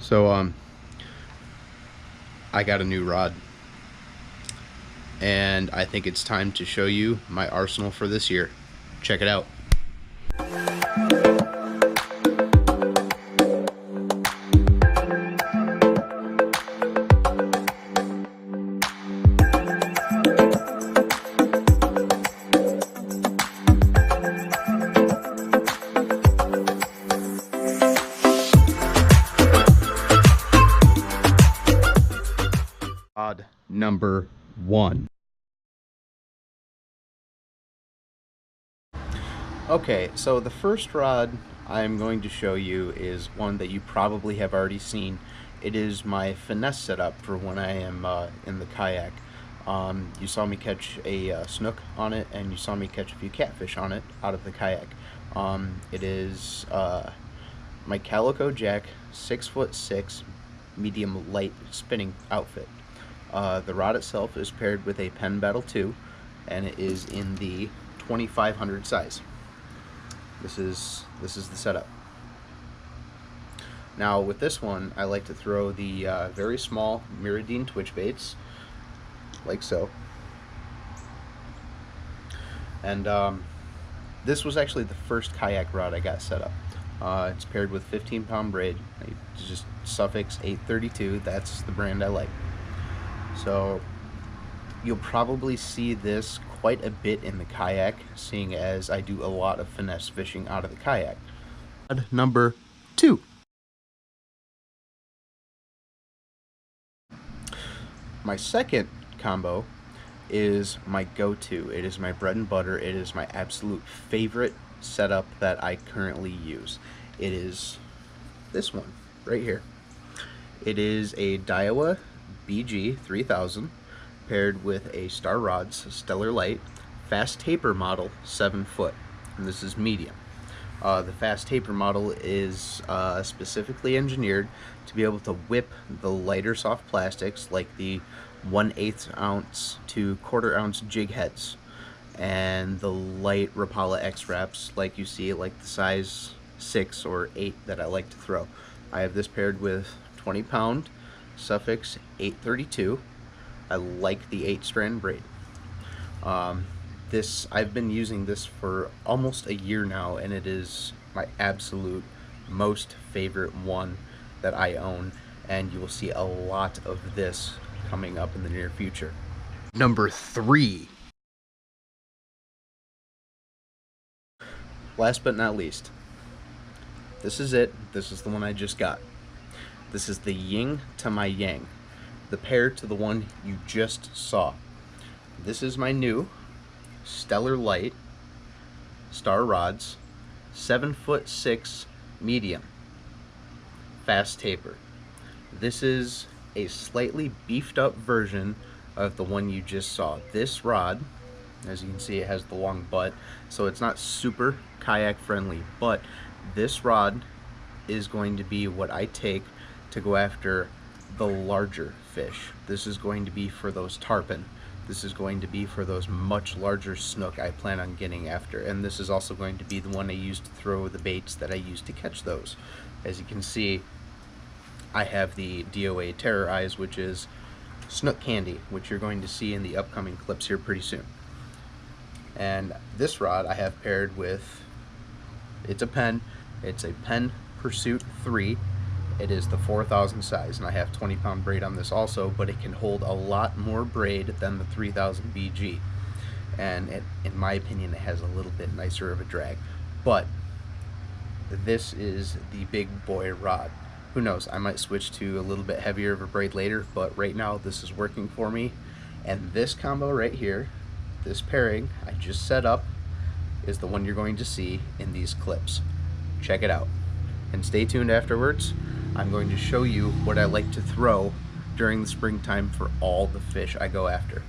So I got a new rod, and I think it's time to show you my arsenal for this year. Check it out. Rod number 1. Okay, so the first rod I'm going to show you is one that you probably have already seen. It is my finesse setup for when I am in the kayak. You saw me catch a snook on it, and you saw me catch a few catfish on it out of the kayak. It is my Calico Jack 6'6" medium light spinning outfit. The rod itself is paired with a Penn Battle 2, and it is in the 2500 size. This is the setup. Now with this one, I like to throw the very small Miradine twitch baits, like so. And this was actually the first kayak rod I got set up. It's paired with 15-pound braid. Just suffix 832. That's the brand I like. So you'll probably see this quite a bit in the kayak, seeing as I do a lot of finesse fishing out of the kayak. Number 2. My second combo is my go-to. It is my bread and butter. It is my absolute favorite setup that I currently use. It is this one right here. It is a Daiwa BG 3000 paired with a Star Rods Stellar Light fast taper model 7 foot, and this is medium. The fast taper model is specifically engineered to be able to whip the lighter soft plastics like the 1/8 ounce to 1/4 ounce jig heads and the light Rapala X wraps like you see, like the size 6 or 8 that I like to throw. I have this paired with 20-pound suffix 832. I like the 8-strand braid. I've been using this for almost a year now, and it is my absolute most favorite one that I own, and you will see a lot of this coming up in the near future. Number 3. Last but not least, this is it. This is the one I just got. This is the yin to my yang, the pair to the one you just saw. This is my new Stellar Light Star Rods 7'6" medium fast taper. This is a slightly beefed up version of the one you just saw. This rod, as you can see, it has the long butt, so it's not super kayak friendly, but this rod is going to be what I take to go after the larger fish. This is going to be for those tarpon. This is going to be for those much larger snook I plan on getting after, and this is also going to be the one I use to throw the baits that I use to catch those. As you can see, I have the DOA Terror Eyes, which is snook candy, which you're going to see in the upcoming clips here pretty soon. And this rod I have paired with, it's a Penn Pursuit 3. It is the 4000 size, and I have 20-pound braid on this also, but it can hold a lot more braid than the 3000 BG, and in my opinion, it has a little bit nicer of a drag. But this is the big boy rod. Who knows, I might switch to a little bit heavier of a braid later, but right now this is working for me. And this combo right here, this pairing I just set up, is the one you're going to see in these clips. Check it out, and stay tuned afterwards. I'm going to show you what I like to throw during the springtime for all the fish I go after.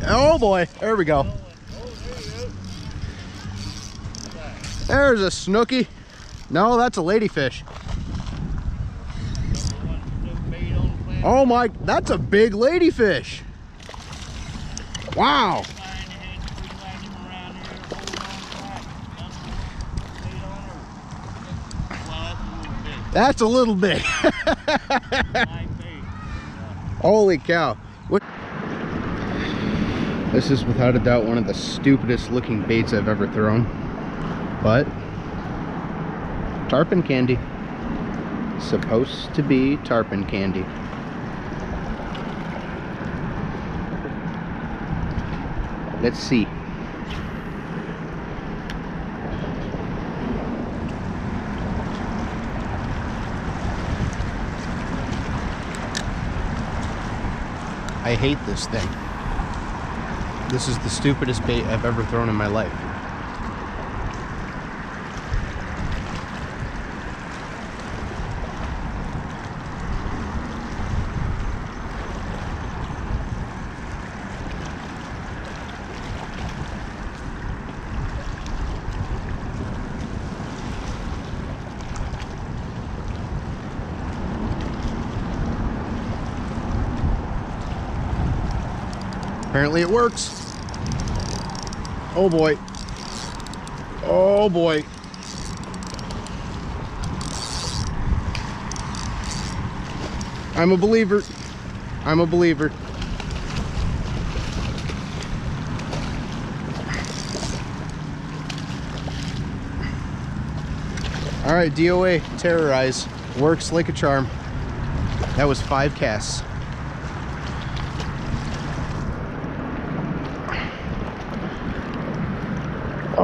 Oh boy, there we go. There's a snooky. No, that's a ladyfish. Oh my, that's a big ladyfish. Wow. That's a little big. Holy cow. What? This is without a doubt one of the stupidest looking baits I've ever thrown. But tarpon candy. Supposed to be tarpon candy. Let's see. I hate this thing. This is the stupidest bait I've ever thrown in my life. Apparently it works. Oh boy. Oh boy. I'm a believer. I'm a believer. All right, DOA, terrorize. Works like a charm. That was 5 casts.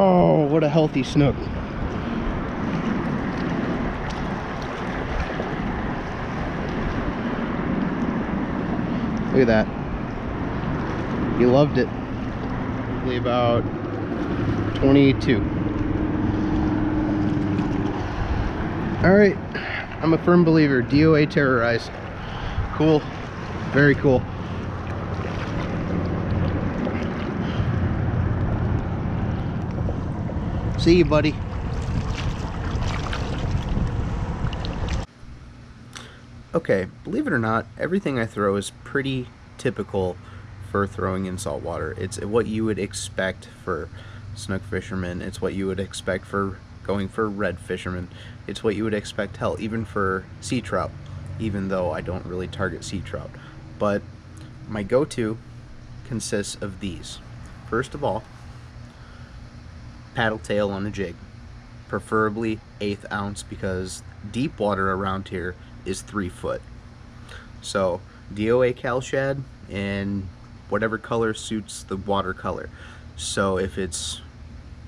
Oh, what a healthy snook. Look at that. He loved it. Probably about 22. All right, I'm a firm believer. DOA terrorize. Cool, very cool. See you, buddy. Okay, believe it or not, everything I throw is pretty typical for throwing in saltwater. It's what you would expect for snook fishermen. It's what you would expect for going for red fishermen. It's what you would expect, hell, even for sea trout, even though I don't really target sea trout. But my go-to consists of these. First of all, paddle tail on a jig, preferably 1/8 ounce, because deep water around here is 3 foot. So DOA cal shad and whatever color suits the water color. So if it's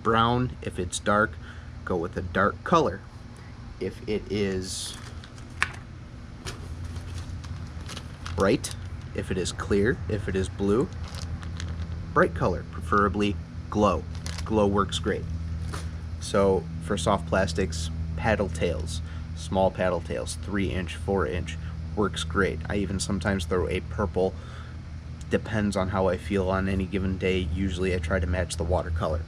brown, if it's dark, go with a dark color. If it is bright, if it is clear, if it is blue, bright color, preferably glow. Glow works great. So for soft plastics, paddle tails, small paddle tails, 3-inch, 4-inch, works great. I even sometimes throw a purple, depends on how I feel on any given day. Usually I try to match the watercolor.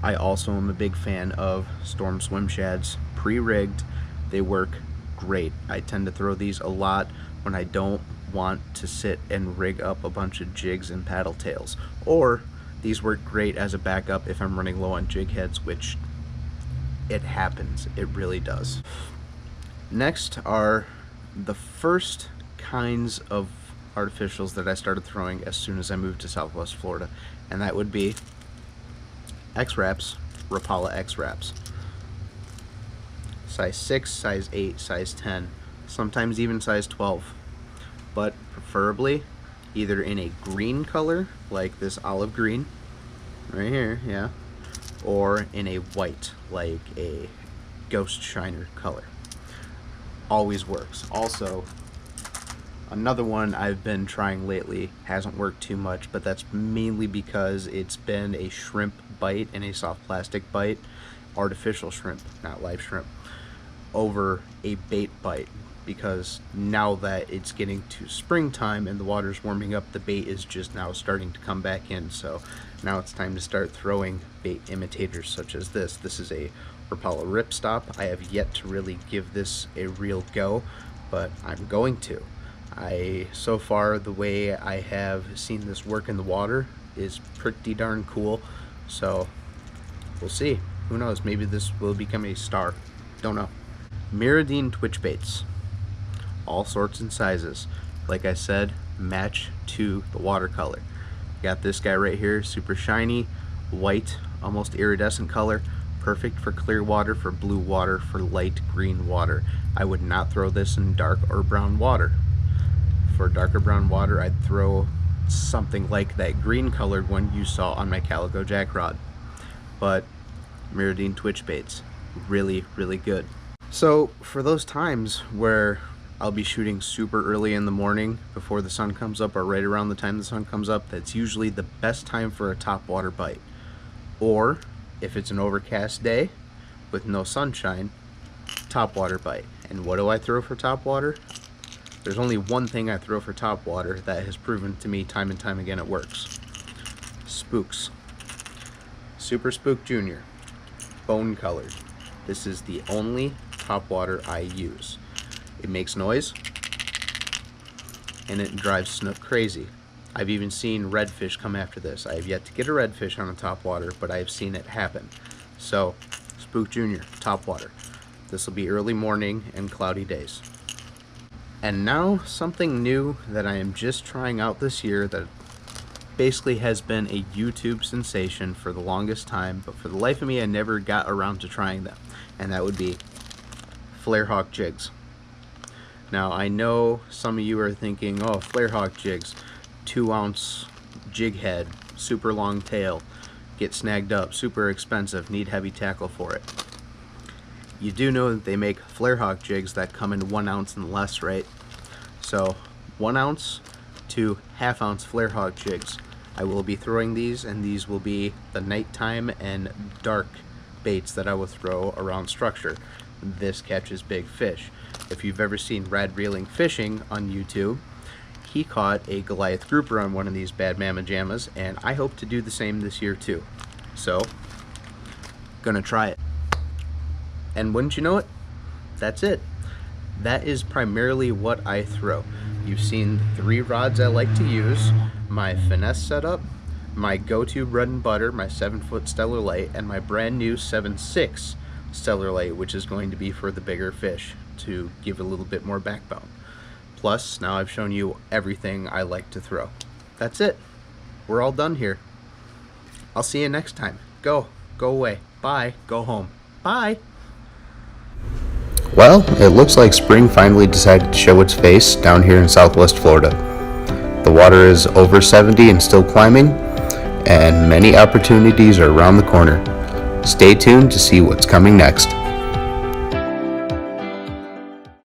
I also am a big fan of storm swim shads, pre-rigged. They work great. I tend to throw these a lot when I don't want to sit and rig up a bunch of jigs and paddle tails, or these work great as a backup if I'm running low on jig heads, which it happens, it really does. Next are the first kinds of artificials that I started throwing as soon as I moved to Southwest Florida, and that would be X-Wraps, Rapala X-Wraps. Size 6, size 8, size 10, sometimes even size 12, but preferably either in a green color, like this olive green, right here, yeah, or in a white, like a ghost shiner color. Always works. Also, another one I've been trying lately, hasn't worked too much, but that's mainly because it's been a shrimp bite and a soft plastic bite, artificial shrimp, not live shrimp, over a bait bite. Because now that it's getting to springtime and the water's warming up, the bait is just now starting to come back in. So now it's time to start throwing bait imitators such as this. This is a Rapala Ripstop. I have yet to really give this a real go, but I'm going to. So far, the way I have seen this work in the water is pretty darn cool. So we'll see. Who knows? Maybe this will become a star. Don't know. Mirrodine twitch baits. All sorts and sizes. Like I said, match to the watercolor. Got this guy right here, super shiny, white, almost iridescent color. Perfect for clear water, for blue water, for light green water. I would not throw this in dark or brown water. For darker brown water, I'd throw something like that green colored one you saw on my Calico Jack Rod. But Mirrodine twitch baits, really, really good. So for those times where I'll be shooting super early in the morning before the sun comes up, or right around the time the sun comes up, that's usually the best time for a topwater bite. Or if it's an overcast day with no sunshine, topwater bite. And what do I throw for topwater? There's only one thing I throw for topwater that has proven to me time and time again it works. Spooks. Super Spook Junior, bone colored. This is the only topwater I use. It makes noise and it drives snook crazy. I've even seen redfish come after this. I have yet to get a redfish on a topwater, but I have seen it happen. So, Spook Junior, topwater. This will be early morning and cloudy days. And now something new that I am just trying out this year that basically has been a YouTube sensation for the longest time, but for the life of me I never got around to trying them, and that would be flare hawk jigs. Now I know some of you are thinking, oh, flare hawk jigs, 2-ounce jig head, super long tail, get snagged up, super expensive, need heavy tackle for it. You do know that they make flare hawk jigs that come in 1 ounce and less, right? So 1 ounce to 1/2 ounce flare hawk jigs. I will be throwing these, and these will be the nighttime and dark baits that I will throw around structure. This catches big fish. If you've ever seen Rad Reeling Fishing on YouTube, he caught a Goliath grouper on one of these bad mama jammas, and I hope to do the same this year too. So, gonna try it. And wouldn't you know it, that's it. That is primarily what I throw. You've seen 3 rods I like to use, my finesse setup, my go-to bread and butter, my 7-foot Stellar Light, and my brand new 7.6 Stellar Light, which is going to be for the bigger fish to give a little bit more backbone. Plus, now I've shown you everything I like to throw. That's it. We're all done here. I'll see you next time. Go away. Bye. Go home. Bye. Well, it looks like spring finally decided to show its face down here in Southwest Florida. The water is over 70 and still climbing, and many opportunities are around the corner. Stay tuned to see what's coming next.